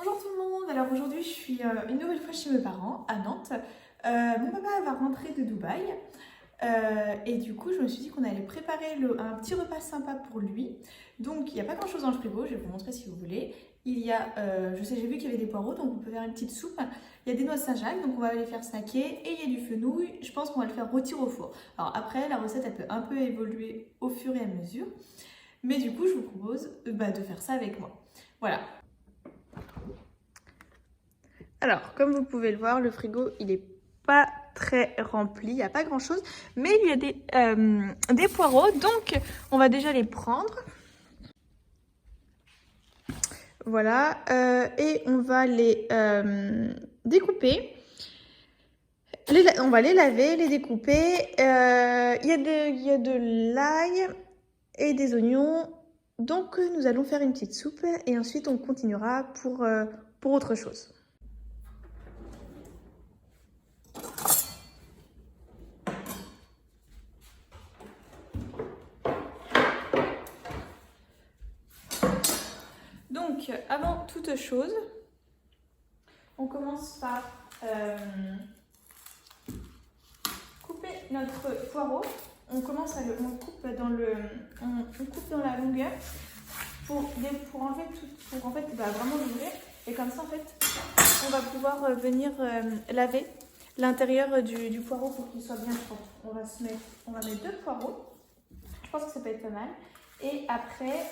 Bonjour tout le monde, alors aujourd'hui je suis une nouvelle fois chez mes parents à Nantes. Mon papa va rentrer de Dubaï et du coup je me suis dit qu'on allait préparer un petit repas sympa pour lui. Donc il n'y a pas grand chose dans le frigo, je vais vous montrer si vous voulez. Il y a, j'ai vu qu'il y avait des poireaux donc on peut faire une petite soupe. Il y a des noix de Saint-Jacques donc on va les faire snacker et il y a du fenouil, je pense qu'on va le faire rôtir au four. Alors après la recette elle peut un peu évoluer au fur et à mesure. Mais du coup je vous propose de faire ça avec moi. Voilà. Alors, comme vous pouvez le voir, le frigo, il n'est pas très rempli, il n'y a pas grand-chose, mais il y a des poireaux, donc on va déjà les prendre. Voilà, et on va les découper. On va les laver, les découper. Il y a de l'ail et des oignons, donc nous allons faire une petite soupe et ensuite on continuera pour autre chose. Donc, avant toute chose, on commence par couper notre poireau. On coupe dans la longueur pour enlever tout, pour en fait vraiment l'ouvrir. Et comme ça, en fait, on va pouvoir venir laver l'intérieur du poireau pour qu'il soit bien propre. On va mettre 2 poireaux. Je pense que ça peut être pas mal. Et après,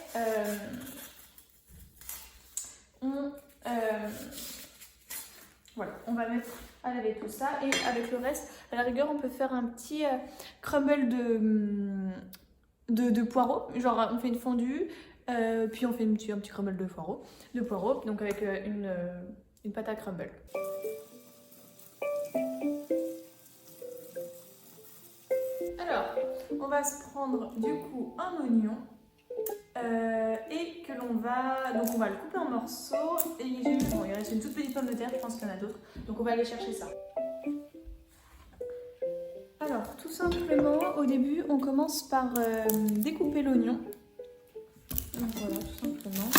voilà, on va mettre à laver tout ça et avec le reste, à la rigueur, on peut faire un petit crumble de poireaux. Genre, on fait une fondue, puis on fait un petit crumble de poireaux, donc avec une pâte à crumble. Alors, on va se prendre du coup un oignon. Et que l'on va... Donc on va le couper en morceaux. Et bon, il reste une toute petite pomme de terre, je pense qu'il y en a d'autres. Donc on va aller chercher ça. Alors, tout simplement, au début, on commence par découper l'oignon. Donc voilà, tout simplement.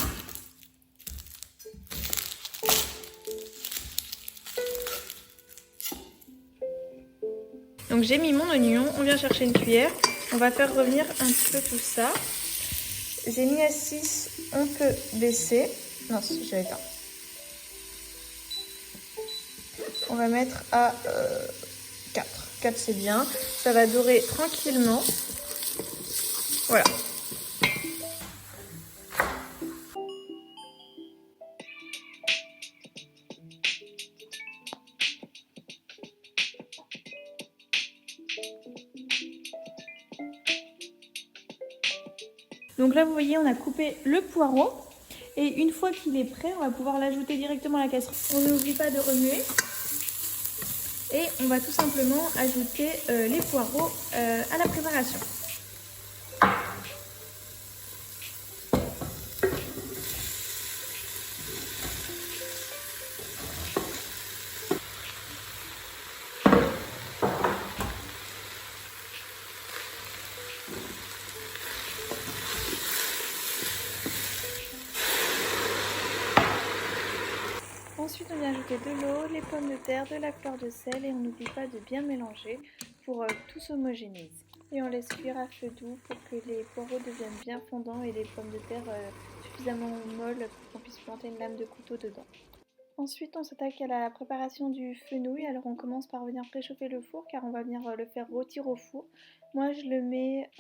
Donc j'ai mis mon oignon, on vient chercher une cuillère. On va faire revenir un petit peu tout ça. J'ai mis à 6, on peut baisser. Non, j'avais pas. On va mettre à 4. 4 c'est bien. Ça va dorer tranquillement. Voilà. Donc là, vous voyez, on a coupé le poireau. Et une fois qu'il est prêt, on va pouvoir l'ajouter directement à la casserole. On n'oublie pas de remuer. Et on va tout simplement ajouter les poireaux à la préparation. Ensuite, on vient ajouter de l'eau, les pommes de terre, de la fleur de sel et on n'oublie pas de bien mélanger pour tout s'homogénéiser. Et on laisse cuire à feu doux pour que les poireaux deviennent bien fondants et les pommes de terre suffisamment molles pour qu'on puisse planter une lame de couteau dedans. Ensuite, on s'attaque à la préparation du fenouil. Alors, on commence par venir préchauffer le four car on va venir le faire rôtir au four. Moi, je le mets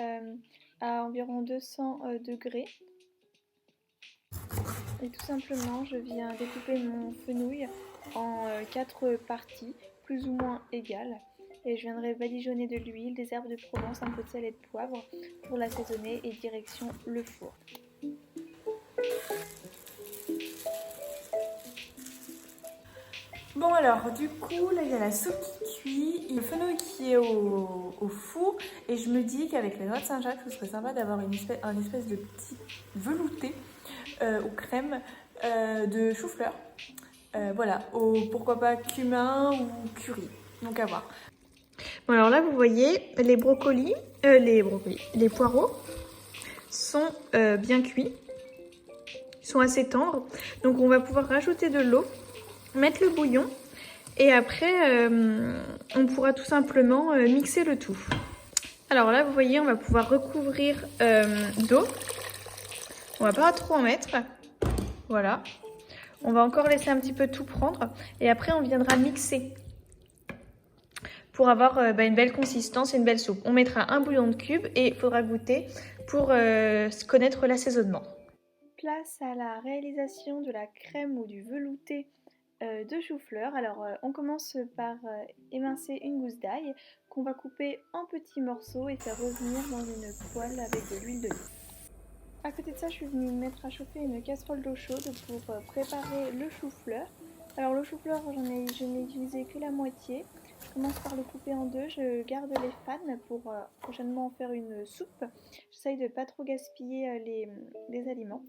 à environ 200 degrés. Et tout simplement, je viens découper mon fenouil en 4 parties, plus ou moins égales. Et je viendrai badigeonner de l'huile, des herbes de Provence, un peu de sel et de poivre pour l'assaisonner et direction le four. Bon alors, du coup, là il y a la soupe qui cuit, il y a le fenouil qui est au four et je me dis qu'avec les noix de Saint-Jacques, ce serait sympa d'avoir un espèce de petit velouté aux crèmes de chou-fleur. Voilà, pourquoi pas cumin ou curry, donc à voir. Bon alors là vous voyez les poireaux sont bien cuits. Ils sont assez tendres. Donc on va pouvoir rajouter de l'eau, mettre le bouillon et après on pourra tout simplement mixer le tout. Alors là vous voyez on va pouvoir recouvrir d'eau. On va pas trop en mettre. Voilà. On va encore laisser un petit peu tout prendre et après on viendra mixer pour avoir une belle consistance et une belle soupe. On mettra un bouillon de cube et il faudra goûter pour connaître l'assaisonnement. Place à la réalisation de la crème ou du velouté de chou-fleur. Alors on commence par émincer une gousse d'ail qu'on va couper en petits morceaux et faire revenir dans une poêle avec de l'huile d'olive. À côté de ça, je suis venue mettre à chauffer une casserole d'eau chaude pour préparer le chou-fleur. Alors le chou-fleur, je n'ai utilisé que la moitié. Je commence par le couper en deux, je garde les fans pour prochainement en faire une soupe. J'essaye de ne pas trop gaspiller les aliments.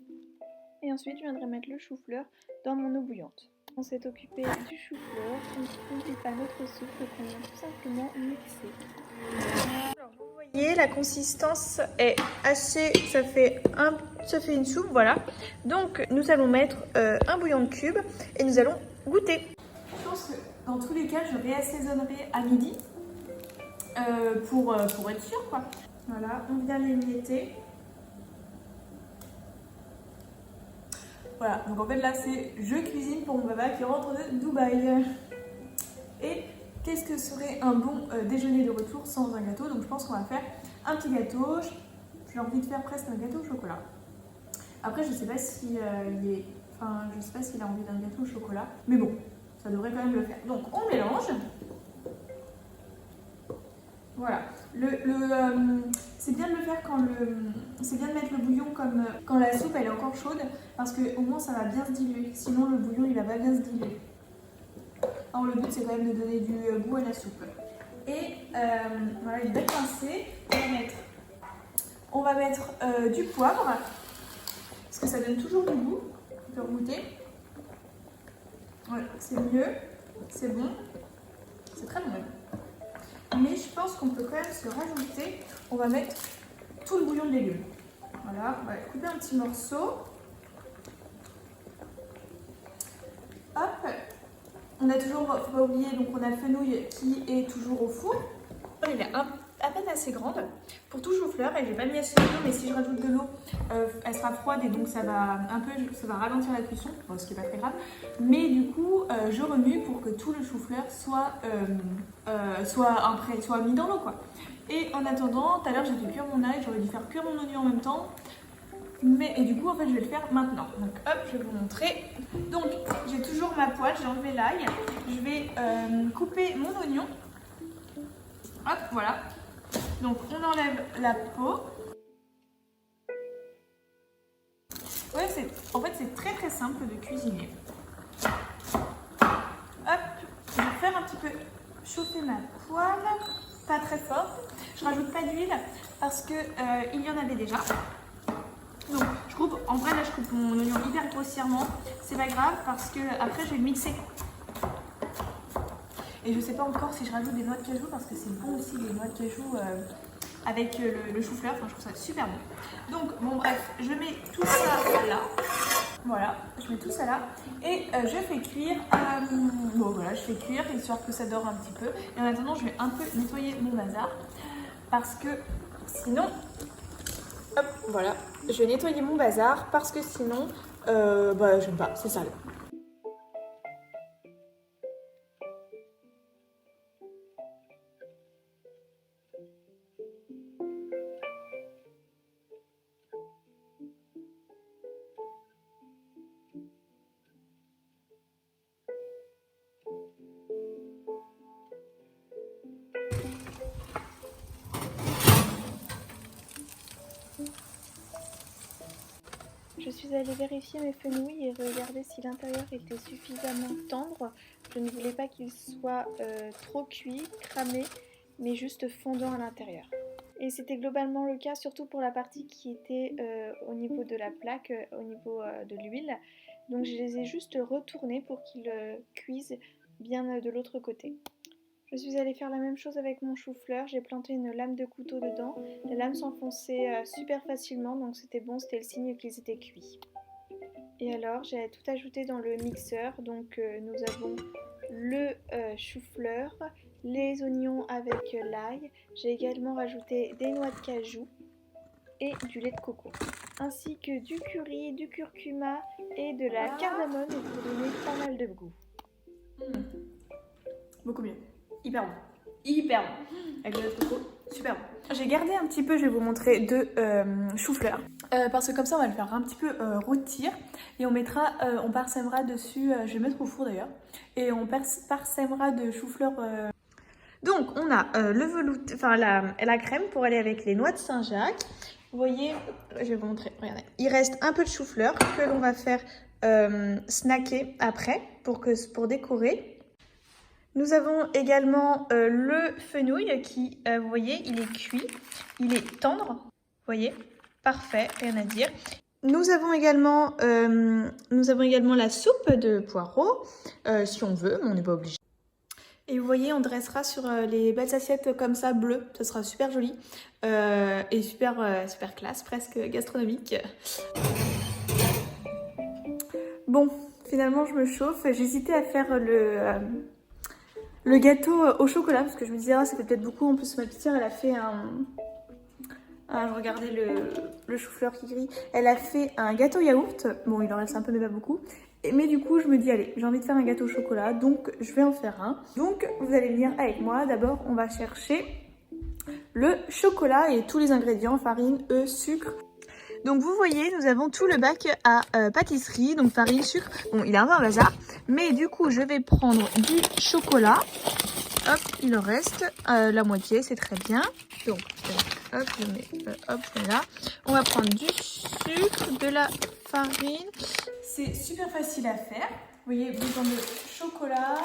Et ensuite, je viendrai mettre le chou-fleur dans mon eau bouillante. On s'est occupé du chou-fleur, on n'oublie pas notre soupe qu'on vient tout simplement mixer. Alors vous voyez, la consistance est assez, ça fait une soupe, voilà. Donc nous allons mettre un bouillon de cube et nous allons goûter. Je pense que dans tous les cas, je réassaisonnerai à midi pour être sûr quoi. Voilà, on vient l'émietter. Voilà, donc en fait là c'est je cuisine pour mon papa qui rentre de Dubaï. Et qu'est-ce que serait un bon déjeuner de retour sans un gâteau? Donc je pense qu'on va faire un petit gâteau. J'ai envie de faire presque un gâteau au chocolat. Après je sais pas si je sais pas s'il a envie d'un gâteau au chocolat, mais bon, ça devrait quand même le faire. Donc on mélange. Voilà. C'est bien de le faire c'est bien de mettre le bouillon comme quand la soupe elle est encore chaude parce que au moins ça va bien se diluer. Sinon le bouillon il va pas bien se diluer. Alors le but c'est quand même de donner du goût à la soupe. Et voilà une belle pincée. On va mettre du poivre parce que ça donne toujours du goût. On peut goûter. Voilà, c'est mieux, c'est bon, c'est très bon même. Mais je pense qu'on peut quand même se rajouter, on va mettre tout le bouillon de légumes. Voilà, on va couper un petit morceau. Hop, on a toujours, faut pas oublier, donc on a le fenouil qui est toujours au four. Il est à peine assez grande pour tout chou-fleur et j'ai pas mis assez d'eau, mais si je rajoute de l'eau, elle sera froide et donc ça va ralentir la cuisson, bon, ce qui est pas très grave. Mais du coup, je remue pour que tout le chou-fleur soit mis dans l'eau quoi. Et en attendant, tout à l'heure j'ai fait cuire mon ail, j'aurais dû faire cuire mon oignon en même temps. Et du coup, en fait, je vais le faire maintenant. Donc, hop, je vais vous montrer. Donc, j'ai toujours ma poêle, j'ai enlevé l'ail. Je vais couper mon oignon. Hop, voilà. Donc, on enlève la peau. Ouais, en fait, c'est très très simple de cuisiner. Hop, je vais faire un petit peu chauffer ma poêle. Pas très fort. Je rajoute pas d'huile parce que il y en avait déjà. Donc je coupe, en vrai là je coupe mon oignon hyper grossièrement, c'est pas grave parce que après je vais le mixer. Et je sais pas encore si je rajoute des noix de cajou parce que c'est bon aussi les noix de cajou avec le chou-fleur, enfin je trouve ça super bon. Donc bon bref, je mets tout ça là, voilà, je mets tout ça là et je fais cuire, bon voilà je fais cuire histoire que ça dore un petit peu. Et en attendant je vais un peu nettoyer mon bazar parce que sinon... Hop, voilà, je vais nettoyer mon bazar parce que sinon, j'aime pas, c'est sale. Je suis allée vérifier mes fenouils et regarder si l'intérieur était suffisamment tendre. Je ne voulais pas qu'il soit trop cuit, cramé, mais juste fondant à l'intérieur. Et c'était globalement le cas, surtout pour la partie qui était au niveau de la plaque, au niveau de l'huile. Donc je les ai juste retournés pour qu'ils cuisent bien de l'autre côté. Je suis allée faire la même chose avec mon chou-fleur, j'ai planté une lame de couteau dedans. La lame s'enfonçait super facilement, donc c'était bon, c'était le signe qu'ils étaient cuits. Et alors, j'ai tout ajouté dans le mixeur. Donc, nous avons le chou-fleur, les oignons avec l'ail. J'ai également rajouté des noix de cajou et du lait de coco, ainsi que du curry, du curcuma et de la cardamome pour donner pas mal de goût. Beaucoup mieux. Hyper bon. Hyper bon. Avec le lait de coco, super bon. J'ai gardé un petit peu, je vais vous montrer, de chou-fleur. Parce que comme ça, on va le faire un petit peu rôtir. Et on mettra, on parsèmera dessus, je vais mettre au four d'ailleurs. Et on parsèmera de chou-fleur. Donc, on a le velouté, enfin la crème pour aller avec les noix de Saint-Jacques. Vous voyez, je vais vous montrer, regardez. Il reste un peu de chou-fleur que l'on va faire snacker après pour décorer. Nous avons également le fenouil qui, vous voyez, il est cuit, il est tendre, vous voyez, parfait, rien à dire. Nous avons également la soupe de poireaux, si on veut, mais on n'est pas obligé. Et vous voyez, on dressera sur les belles assiettes comme ça, bleues, ça sera super joli et super classe, presque gastronomique. Bon, finalement je me chauffe, j'hésitais à faire le gâteau au chocolat, parce que je me disais, ah, c'était peut-être beaucoup. En plus, ma petite sœur, elle a fait je regardais le chou-fleur qui grille. Elle a fait un gâteau yaourt. Bon, il en reste un peu, mais pas beaucoup. Mais du coup, je me dis, allez, j'ai envie de faire un gâteau au chocolat, donc je vais en faire un. Donc, vous allez venir avec moi. D'abord, on va chercher le chocolat et tous les ingrédients, farine, œufs, sucre. Donc vous voyez, nous avons tout le bac à pâtisserie, donc farine, sucre. Bon, il est un peu un bazar, mais du coup, je vais prendre du chocolat. Hop, il en reste la moitié, c'est très bien. Donc, hop, je mets, hop, là. On va prendre du sucre, de la farine. C'est super facile à faire. Vous voyez, besoin de chocolat.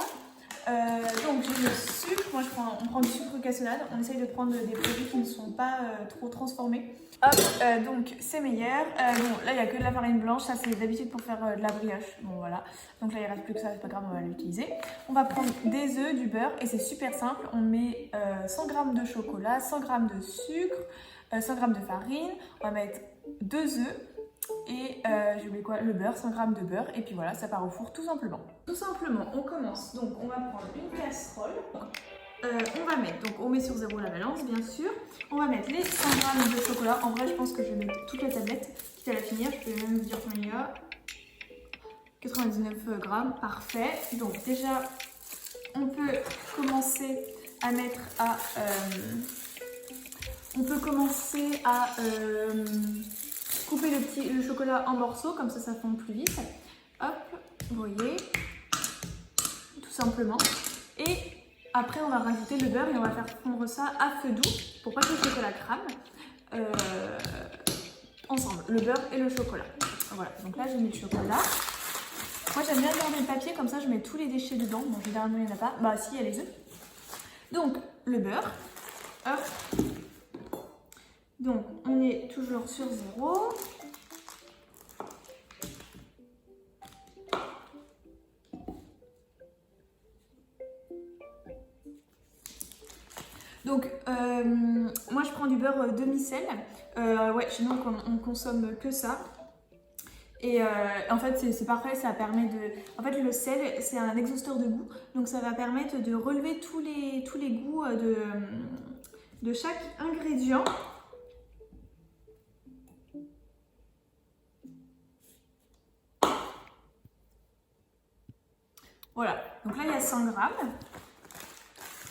Donc j'ai le sucre, moi on prend du sucre cassonade, on essaye de prendre des produits qui ne sont pas trop transformés. Hop, donc c'est meilleur. Bon, là il n'y a que de la farine blanche, ça c'est d'habitude pour faire de la brioche. Bon voilà, donc là il ne reste plus que ça, c'est pas grave, on va l'utiliser. On va prendre des œufs, du beurre et c'est super simple. On met 100 g de chocolat, 100 g de sucre, 100 g de farine, on va mettre 2 œufs. Et j'ai oublié quoi, le beurre, 100 g de beurre, et puis voilà, ça part au four tout simplement. Tout simplement, on commence, donc on va prendre une casserole, on va mettre, donc on met sur 0 la balance bien sûr, on va mettre les 100 g de chocolat, en vrai je pense que je vais mettre toute la tablette, quitte à la finir, je peux même vous dire combien il y a, 99 g, parfait. Donc déjà, on peut commencer à mettre à... couper le chocolat en morceaux, comme ça fond plus vite. Hop, vous voyez, tout simplement. Et après, on va rajouter le beurre et on va faire fondre ça à feu doux pour pas que le chocolat crame. Ensemble, le beurre et le chocolat. Voilà, donc là j'ai mis le chocolat. Moi j'aime bien garder le papier, comme ça je mets tous les déchets dedans. Bon, généralement il n'y en a pas. Bah si, il y a les œufs. Donc, le beurre. Hop. Donc, on est toujours sur 0. Donc, moi je prends du beurre demi-sel. Ouais, chez nous on consomme que ça. Et en fait, c'est parfait, ça permet de... En fait, le sel, c'est un exhausteur de goût. Donc, ça va permettre de relever tous les goûts de chaque ingrédient. Voilà, donc là il y a 100 g.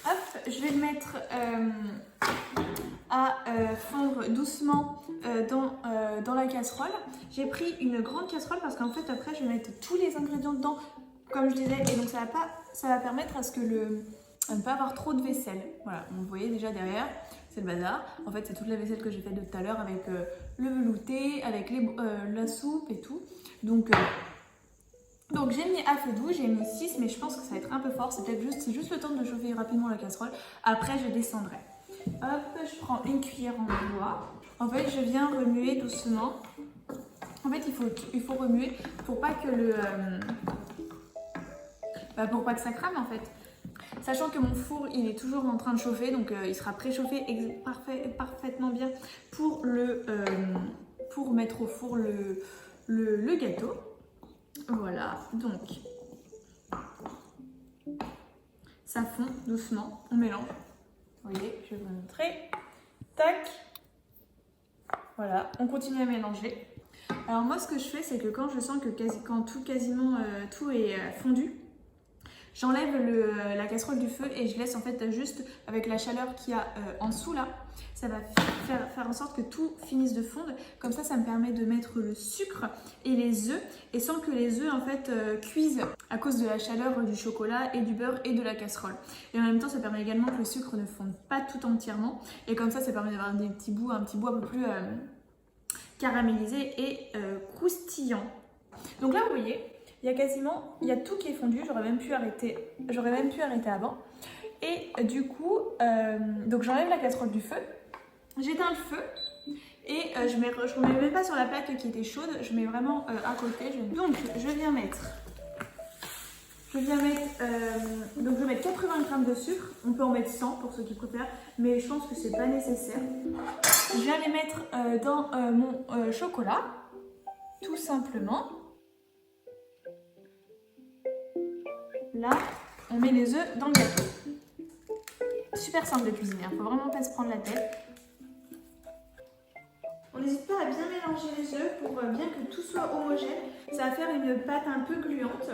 Hop, je vais le mettre à fondre doucement dans la casserole. J'ai pris une grande casserole parce qu'en fait après je vais mettre tous les ingrédients dedans comme je disais, et donc ça va permettre à ce que ne pas avoir trop de vaisselle. Voilà, vous voyez déjà derrière, c'est le bazar. En fait c'est toute la vaisselle que j'ai faite de tout à l'heure avec le velouté, avec la soupe et tout. Donc j'ai mis à feu doux, j'ai mis 6, mais je pense que ça va être un peu fort. C'est juste le temps de chauffer rapidement la casserole. Après, je descendrai. Hop, je prends une cuillère en bois. En fait, je viens remuer doucement. En fait, il faut remuer pour pas que pour pas que ça crame en fait. Sachant que mon four, il est toujours en train de chauffer, donc il sera préchauffé parfaitement bien pour mettre au four le gâteau. Voilà, donc ça fond doucement, on mélange. Vous voyez, je vais vous montrer. Tac. Voilà, on continue à mélanger. Alors moi, ce que je fais, c'est que quand je sens que quand tout est fondu, j'enlève la casserole du feu et je laisse en fait juste avec la chaleur qu'il y a en dessous là. Ça va faire en sorte que tout finisse de fondre. Comme ça me permet de mettre le sucre et les œufs et sans que les œufs en fait cuisent à cause de la chaleur du chocolat et du beurre et de la casserole. Et en même temps, ça permet également que le sucre ne fonde pas tout entièrement. Et comme ça permet d'avoir un petit bout un peu plus caramélisé et croustillant. Donc là, vous voyez, il y a tout qui est fondu. J'aurais même pu arrêter avant. Et du coup, donc j'enlève la casserole du feu, j'éteins le feu et je ne remets même pas sur la plaque qui était chaude, je mets vraiment à côté. Donc je viens mettre donc je vais mettre 80 g de sucre, on peut en mettre 100 pour ceux qui préfèrent, mais je pense que c'est pas nécessaire. Je viens les mettre dans mon chocolat, tout simplement. Là, on met les œufs dans le gâteau. Super simple de cuisiner, il ne faut vraiment pas se prendre la tête. On n'hésite pas à bien mélanger les œufs pour bien que tout soit homogène. Ça va faire une pâte un peu gluante.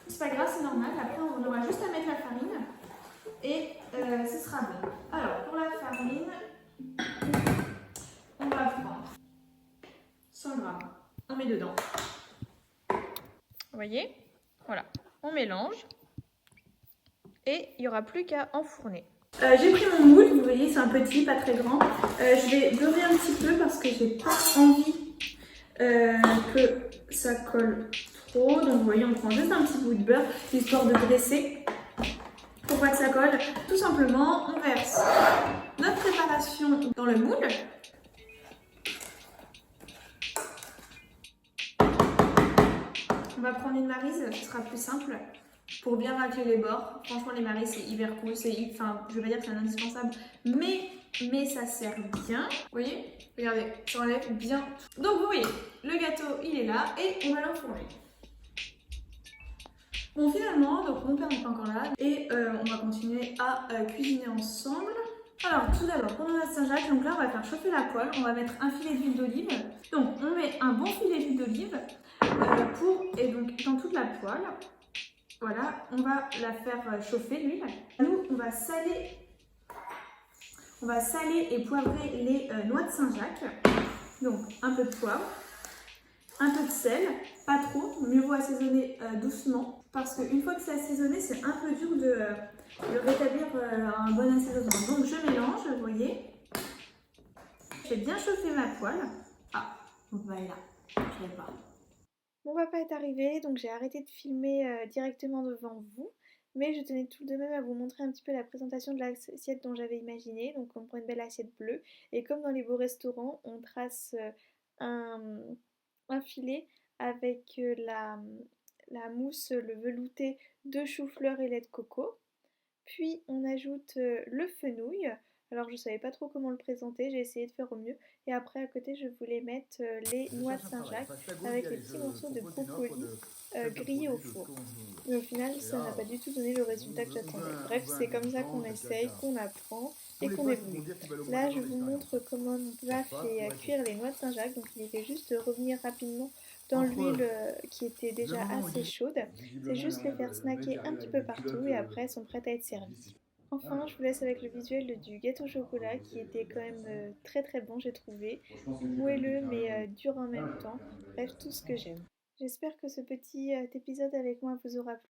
C'est pas grave, c'est normal. Après, on aura juste à mettre la farine et ce sera bon. Alors, pour la farine, on va prendre 100 g. On met dedans. Vous voyez? Voilà. On mélange. Et il n'y aura plus qu'à enfourner. J'ai pris mon moule, vous voyez, c'est un petit, pas très grand. Je vais beurrer un petit peu parce que j'ai pas envie que ça colle trop. Donc vous voyez, on prend juste un petit bout de beurre, histoire de graisser, pour pas que ça colle. Tout simplement, on verse notre préparation dans le moule. On va prendre une maryse, ce sera plus simple. Pour bien racler les bords. Franchement, les maryses, c'est hyper cool. Enfin, je vais pas dire que c'est un indispensable, mais ça sert bien. Vous voyez? Regardez, ça enlève bien. Donc, vous voyez, le gâteau, il est là et on va l'enfourner. Bon, finalement, donc mon père n'est pas encore là et on va continuer à cuisiner ensemble. Alors, tout d'abord, pour notre Saint-Jacques, donc là, on va faire chauffer la poêle. On va mettre un filet d'huile d'olive. Donc, on met un bon filet d'huile d'olive et donc dans toute la poêle. Voilà, on va la faire chauffer l'huile. Nous, on va saler et poivrer les noix de Saint-Jacques. Donc, un peu de poivre, un peu de sel, pas trop, mieux vaut assaisonner doucement. Parce qu'une fois que c'est assaisonné, c'est un peu dur de rétablir un bon assaisonnement. Donc, je mélange, vous voyez. J'ai bien chauffé ma poêle. Ah, donc voilà, je l'ai pas. Mon papa est arrivé, donc j'ai arrêté de filmer directement devant vous, mais je tenais tout de même à vous montrer un petit peu la présentation de l'assiette dont j'avais imaginé. Donc on prend une belle assiette bleue, et comme dans les beaux restaurants, on trace un filet avec la mousse, le velouté de chou-fleur et lait de coco. Puis on ajoute le fenouil. Alors je savais pas trop comment le présenter, j'ai essayé de faire au mieux. Et après à côté je voulais mettre les noix de Saint-Jacques avec les petits morceaux de brocoli grillés au four. Mais au final ça n'a pas du tout donné le résultat que j'attendais. Bref, c'est comme ça qu'on essaye, qu'on apprend et qu'on évolue. Là je vous montre comment mon plat fait cuire les noix de Saint-Jacques. Donc il fait juste revenir rapidement dans l'huile qui était déjà assez chaude. C'est juste les faire snacker un petit peu partout et après elles sont prêtes à être servies. Enfin, je vous laisse avec le visuel du gâteau au chocolat qui était quand même très très bon, j'ai trouvé. Moelleux mais dur en même temps. Bref, tout ce que j'aime. J'espère que ce petit épisode avec moi vous aura plu.